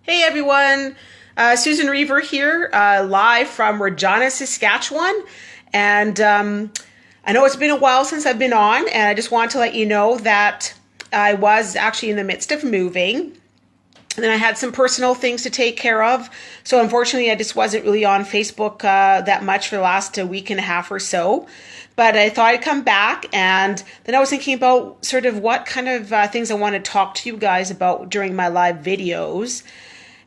Hey everyone, Susan Rever here, live from Regina, Saskatchewan. And I know it's been a while since I've been on, and I just want to let you know that I was actually in the midst of moving. And then I had some personal things to take care of. So unfortunately, I just wasn't really on Facebook that much for the last week and a half or so. But I thought I'd come back, and then I was thinking about sort of what kind of things I want to talk to you guys about during my live videos.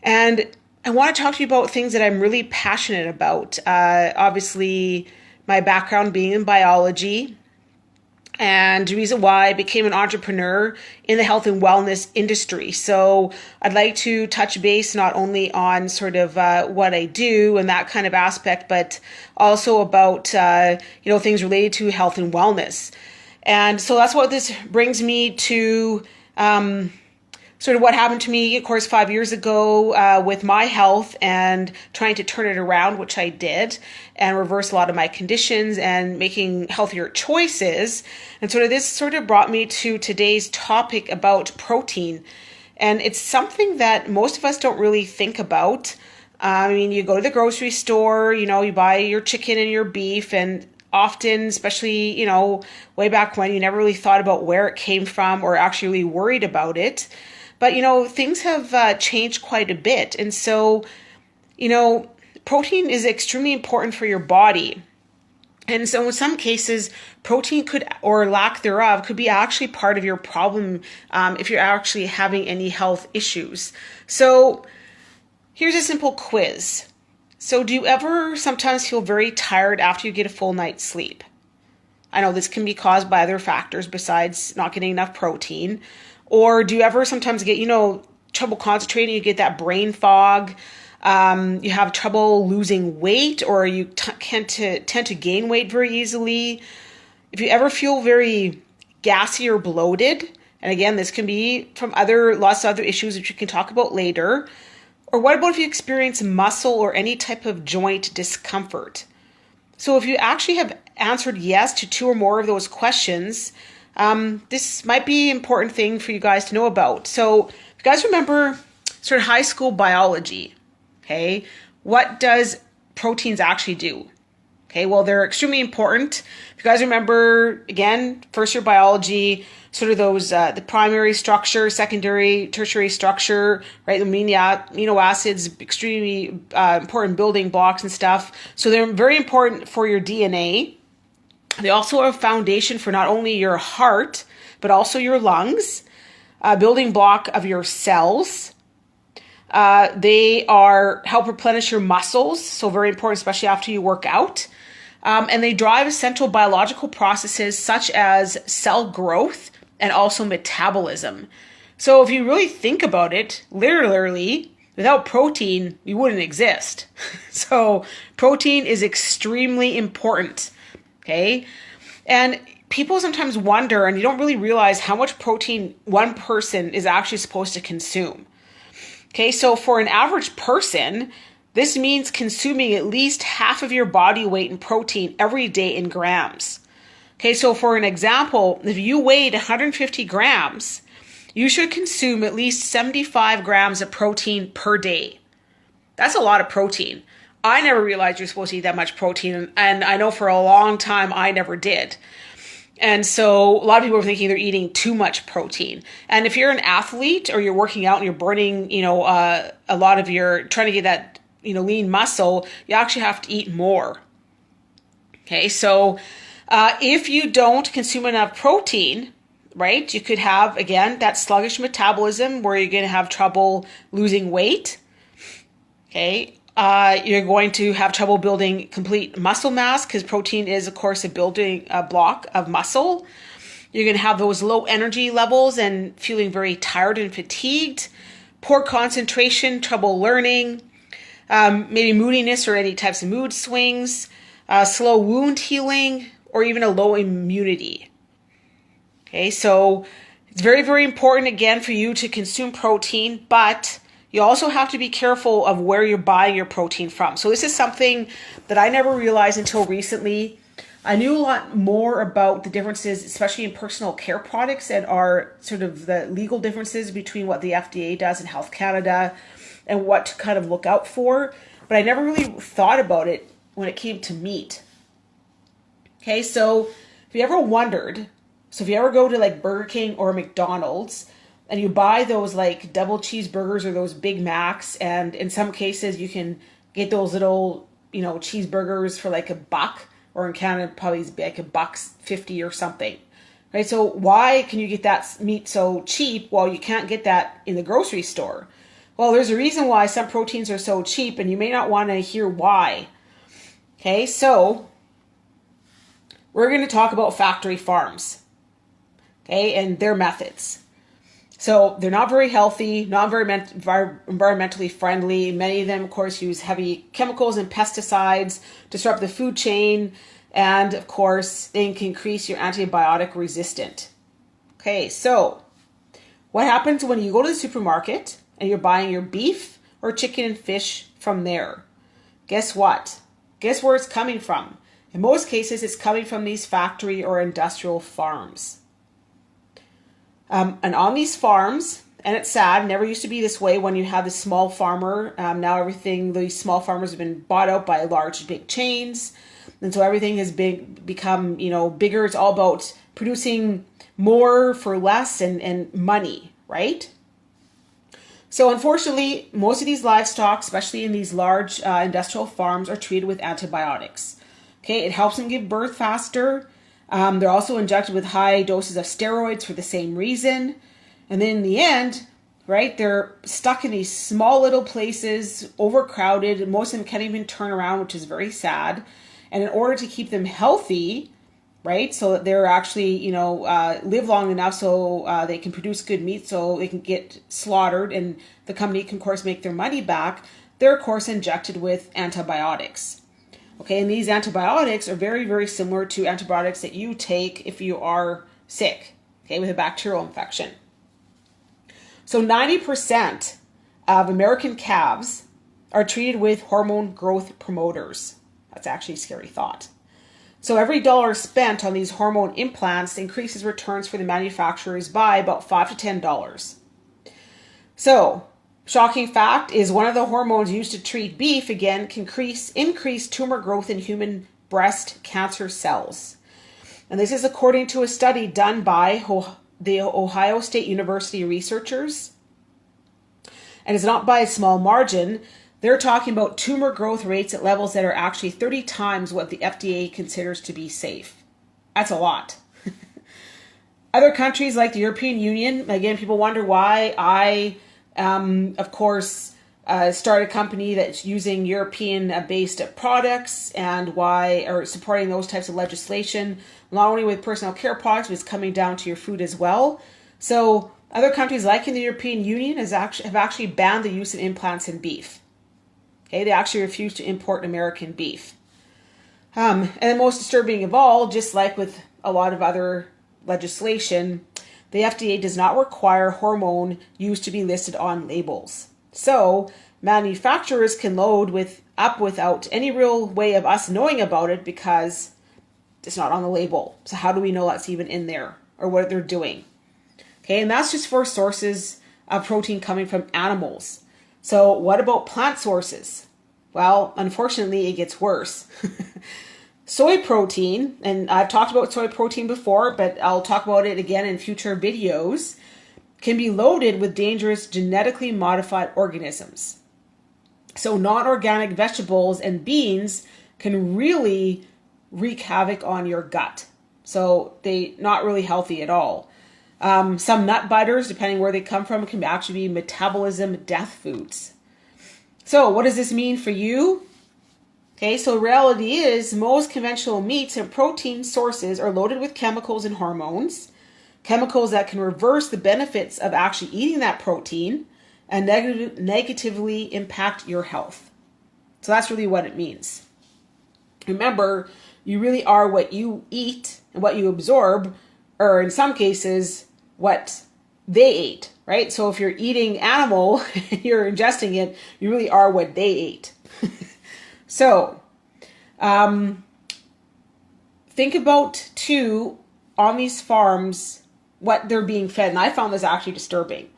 And I want to talk to you about things that I'm really passionate about. Obviously, my background being in biology, and the reason why I became an entrepreneur in the health and wellness industry. So I'd like to touch base not only on sort of what I do and that kind of aspect, but also about things related to health and wellness. And so that's what this brings me to. Sort of what happened to me, of course, 5 years ago with my health and trying to turn it around, which I did, and reverse a lot of my conditions and making healthier choices. And sort of this sort of brought me to today's topic about protein. And it's something that most of us don't really think about. I mean, you go to the grocery store, you buy your chicken and your beef, and often, especially, way back when, you never really thought about where it came from or actually really worried about it. But, things have changed quite a bit. And so, protein is extremely important for your body. And so in some cases, protein could, or lack thereof, could be actually part of your problem if you're actually having any health issues. So here's a simple quiz. So do you ever sometimes feel very tired after you get a full night's sleep? I know this can be caused by other factors besides not getting enough protein. Or do you ever sometimes get, trouble concentrating? You get that brain fog. You have trouble losing weight, or you tend to gain weight very easily. If you ever feel very gassy or bloated, and again, this can be from lots of other issues which we can talk about later. Or what about if you experience muscle or any type of joint discomfort? So if you actually have answered yes to two or more of those questions, this might be an important thing for you guys to know about. So if you guys remember sort of high school biology, okay, what does proteins actually do? Okay, well, they're extremely important. If you guys remember, again, first year biology, sort of those, the primary structure, secondary, tertiary structure, right? The amino acids, extremely important building blocks and stuff. So they're very important for your DNA. They also are a foundation for not only your heart, but also your lungs, a building block of your cells. They help replenish your muscles, so very important, especially after you work out. And they drive essential biological processes such as cell growth and also metabolism. So if you really think about it, literally, without protein, you wouldn't exist. So protein is extremely important. Okay. And people sometimes wonder, and you don't really realize how much protein one person is actually supposed to consume. Okay. So for an average person, this means consuming at least half of your body weight in protein every day in grams. Okay. So for an example, if you weighed 150 grams, you should consume at least 75 grams of protein per day. That's a lot of protein. I never realized you're supposed to eat that much protein, and I know for a long time I never did. And so a lot of people are thinking they're eating too much protein. And if you're an athlete or you're working out and you're burning, a lot of trying to get that, lean muscle, you actually have to eat more. Okay, so if you don't consume enough protein, right, you could have, again, that sluggish metabolism where you're going to have trouble losing weight. Okay. You're going to have trouble building complete muscle mass because protein is, of course, a building block of muscle. You're going to have those low energy levels and feeling very tired and fatigued, poor concentration, trouble learning, maybe moodiness or any types of mood swings, slow wound healing, or even a low immunity. Okay, so it's very, very important, again, for you to consume protein, but you also have to be careful of where you're buying your protein from. So this is something that I never realized until recently. I knew a lot more about the differences, especially in personal care products, and are sort of the legal differences between what the FDA does and Health Canada and what to kind of look out for. But I never really thought about it when it came to meat. Okay, so if you ever wondered, so if you ever go to like Burger King or McDonald's and you buy those like double cheeseburgers or those Big Macs, and in some cases you can get those little, cheeseburgers for like $1, or in Canada probably it's like $1.50 or something. Right? So why can you get that meat so cheap while you can't get that in the grocery store? Well, there's a reason why some proteins are so cheap, and you may not want to hear why. Okay, so we're going to talk about factory farms, okay, and their methods. So they're not very healthy, not very environmentally friendly. Many of them, of course, use heavy chemicals and pesticides, disrupt the food chain, and of course, they can increase your antibiotic resistance. Okay, so what happens when you go to the supermarket and you're buying your beef or chicken and fish from there? Guess what? Guess where it's coming from? In most cases, it's coming from these factory or industrial farms. And on these farms, and it's sad, never used to be this way when you have the small farmer. Now these small farmers have been bought out by large, big chains. And so everything has become, bigger. It's all about producing more for less and money, right? So unfortunately, most of these livestock, especially in these large industrial farms, are treated with antibiotics. Okay, it helps them give birth faster. They're also injected with high doses of steroids for the same reason. And then in the end, right, they're stuck in these small little places, overcrowded, and most of them can't even turn around, which is very sad. And in order to keep them healthy, right, so that they're actually, live long enough so they can produce good meat so they can get slaughtered and the company can, of course, make their money back, they're, of course, injected with antibiotics. Okay, and these antibiotics are very, very similar to antibiotics that you take if you are sick, okay, with a bacterial infection. So 90% of American calves are treated with hormone growth promoters. That's actually a scary thought. So every dollar spent on these hormone implants increases returns for the manufacturers by about $5 to $10. So, shocking fact is one of the hormones used to treat beef, again, can increase tumor growth in human breast cancer cells. And this is according to a study done by the Ohio State University researchers. And it's not by a small margin. They're talking about tumor growth rates at levels that are actually 30 times what the FDA considers to be safe. That's a lot. Other countries like the European Union, again, people wonder why I of course, start a company that's using European-based products and why are supporting those types of legislation, not only with personal care products, but it's coming down to your food as well. So other countries like in the European Union have actually banned the use of implants in beef. Okay, they actually refuse to import American beef. And the most disturbing of all, just like with a lot of other legislation, the FDA does not require hormone use to be listed on labels. So manufacturers can load up without any real way of us knowing about it because it's not on the label. So how do we know that's even in there or what they're doing? Okay, and that's just for sources of protein coming from animals. So what about plant sources? Well, unfortunately, it gets worse. Soy protein, and I've talked about soy protein before, but I'll talk about it again in future videos, can be loaded with dangerous genetically modified organisms. So non-organic vegetables and beans can really wreak havoc on your gut. So they're not really healthy at all. Some nut butters, depending where they come from, can actually be metabolism death foods. So what does this mean for you? Okay, so the reality is most conventional meats and protein sources are loaded with chemicals and hormones, chemicals that can reverse the benefits of actually eating that protein and negatively impact your health. So that's really what it means. Remember, you really are what you eat and what you absorb, or in some cases, what they ate, right? So if you're eating animal and you're ingesting it, you really are what they ate. So, think about too on these farms what they're being fed. And I found this actually disturbing.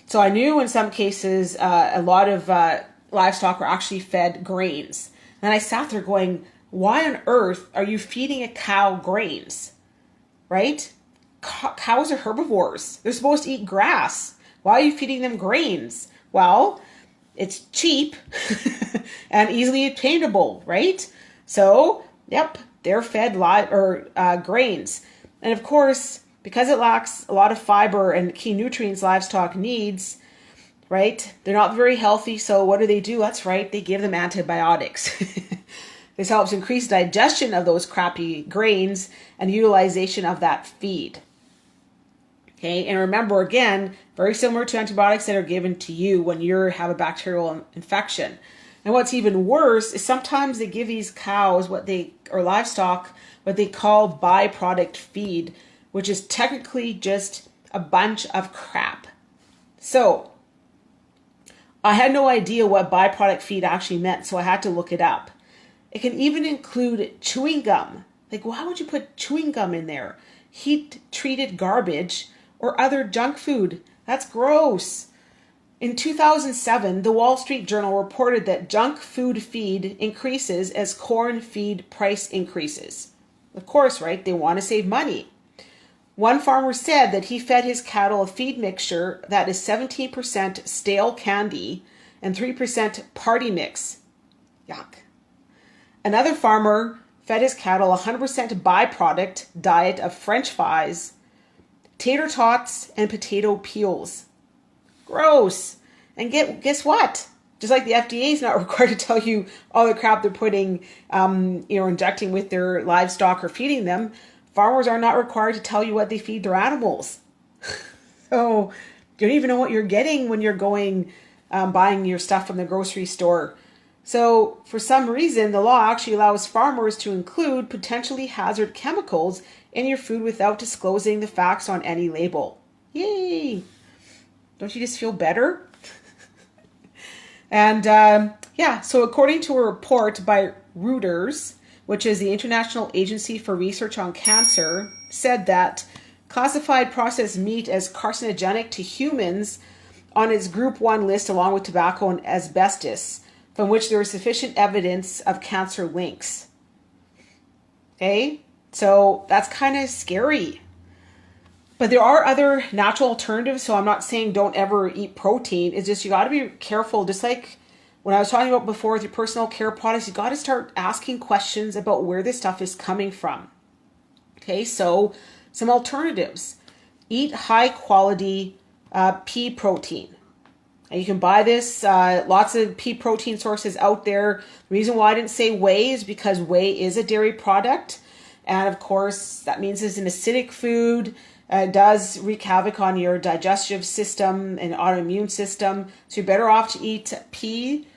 So I knew in some cases a lot of livestock were actually fed grains. And I sat there going, why on earth are you feeding a cow grains? Right? Cows are herbivores. They're supposed to eat grass. Why are you feeding them grains? Well, it's cheap and easily obtainable, right? So, yep, they're fed grains. And of course, because it lacks a lot of fiber and key nutrients livestock needs, right? They're not very healthy. So what do? That's right. They give them antibiotics. This helps increase digestion of those crappy grains and utilization of that feed. Okay, and remember again, very similar to antibiotics that are given to you when you have a bacterial infection. And what's even worse is sometimes they give these cows or livestock what they call byproduct feed, which is technically just a bunch of crap. So I had no idea what byproduct feed actually meant, so I had to look it up. It can even include chewing gum. Like, why would you put chewing gum in there? Heat-treated garbage or other junk food. That's gross. In 2007, the Wall Street Journal reported that junk food feed increases as corn feed price increases. Of course, right? They want to save money. One farmer said that he fed his cattle a feed mixture that is 17% stale candy and 3% party mix. Yuck. Another farmer fed his cattle a 100% byproduct diet of French fries, tater tots, and potato peels. Gross. And guess what? Just like the FDA is not required to tell you all the crap they're putting, injecting with their livestock or feeding them, farmers are not required to tell you what they feed their animals. So you don't even know what you're getting when you're going buying your stuff from the grocery store. So for some reason, the law actually allows farmers to include potentially hazard chemicals in your food without disclosing the facts on any label. Yay! Don't you just feel better? And so according to a report by Reuters, which is the International Agency for Research on Cancer, said that classified processed meat as carcinogenic to humans on its Group 1 list along with tobacco and asbestos, from which there is sufficient evidence of cancer links. Okay, so that's kind of scary. But there are other natural alternatives, so I'm not saying don't ever eat protein. It's just you got to be careful. Just like when I was talking about before with your personal care products, you got to start asking questions about where this stuff is coming from. Okay, so some alternatives. Eat high quality pea protein. And you can buy this, lots of pea protein sources out there. The reason why I didn't say whey is because whey is a dairy product. And of course, that means it's an acidic food. It does wreak havoc on your digestive system and autoimmune system. So you're better off to eat pea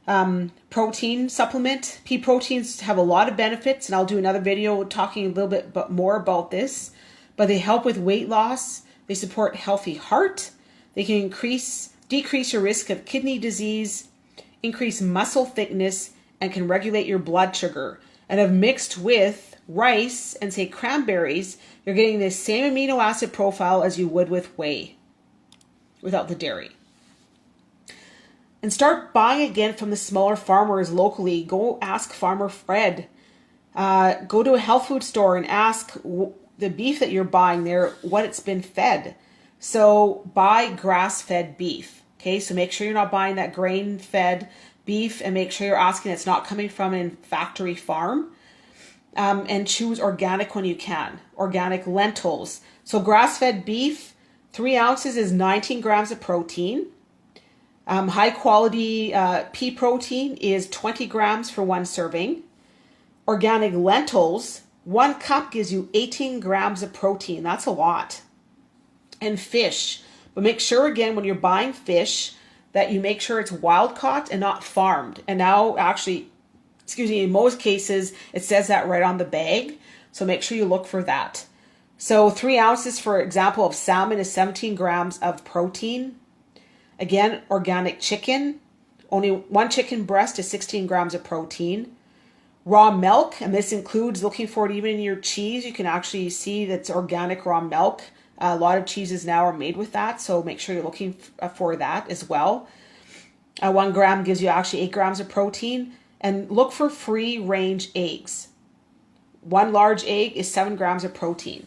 protein supplement. Pea proteins have a lot of benefits, and I'll do another video talking a little bit more about this. But they help with weight loss. They support healthy heart. They can decrease your risk of kidney disease, increase muscle thickness, and can regulate your blood sugar. And if mixed with rice and say cranberries, you're getting the same amino acid profile as you would with whey without the dairy. And start buying again from the smaller farmers locally. Go ask Farmer Fred. Go to a health food store and ask the beef that you're buying there what it's been fed. So buy grass-fed beef. Okay, so make sure you're not buying that grain-fed beef, and make sure you're asking it's not coming from a factory farm. And choose organic when you can. Organic lentils. So grass-fed beef, 3 ounces is 19 grams of protein. High quality pea protein is 20 grams for 1 serving. Organic lentils, 1 cup gives you 18 grams of protein. That's a lot. And fish. But make sure again when you're buying fish that you make sure it's wild caught and not farmed. And now actually, in most cases, it says that right on the bag. So make sure you look for that. So 3 ounces, for example, of salmon is 17 grams of protein. Again, organic chicken, only 1 chicken breast is 16 grams of protein. raw milk, and this includes looking for it even in your cheese. You can actually see that's organic raw milk. A lot of cheeses now are made with that, so make sure you're looking for that as well. 1 gram gives you actually 8 grams of protein, and look for free range eggs. 1 large egg is 7 grams of protein.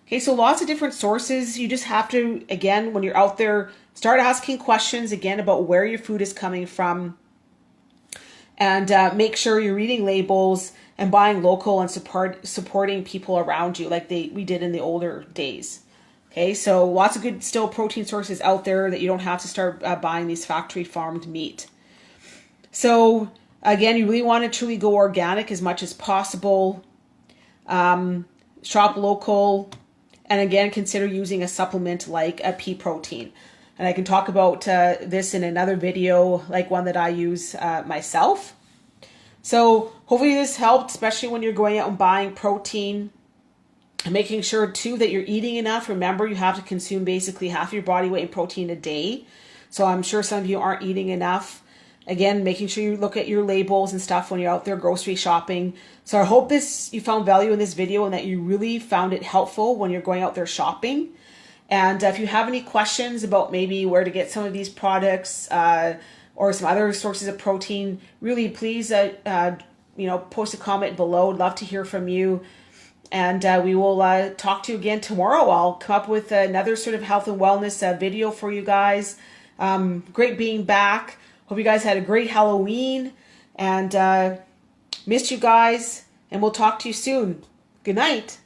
Okay, so lots of different sources. You just have to, again, when you're out there, start asking questions again about where your food is coming from, and make sure you're reading labels and buying local and supporting people around you like we did in the older days. Okay, so lots of good still protein sources out there that you don't have to start buying these factory farmed meat. So again, you really want to truly go organic as much as possible. Shop local, and again, consider using a supplement like a pea protein. And I can talk about this in another video, like one that I use myself. So hopefully this helped, especially when you're going out and buying protein. And making sure too that you're eating enough. Remember, you have to consume basically half your body weight in protein a day. So I'm sure some of you aren't eating enough. Again, making sure you look at your labels and stuff when you're out there grocery shopping. So I hope you found value in this video and that you really found it helpful when you're going out there shopping. And if you have any questions about maybe where to get some of these products or some other sources of protein, really please post a comment below. I'd love to hear from you. And we will talk to you again tomorrow. I'll come up with another sort of health and wellness video for you guys. Great being back. Hope you guys had a great Halloween. And missed you guys. And we'll talk to you soon. Good night.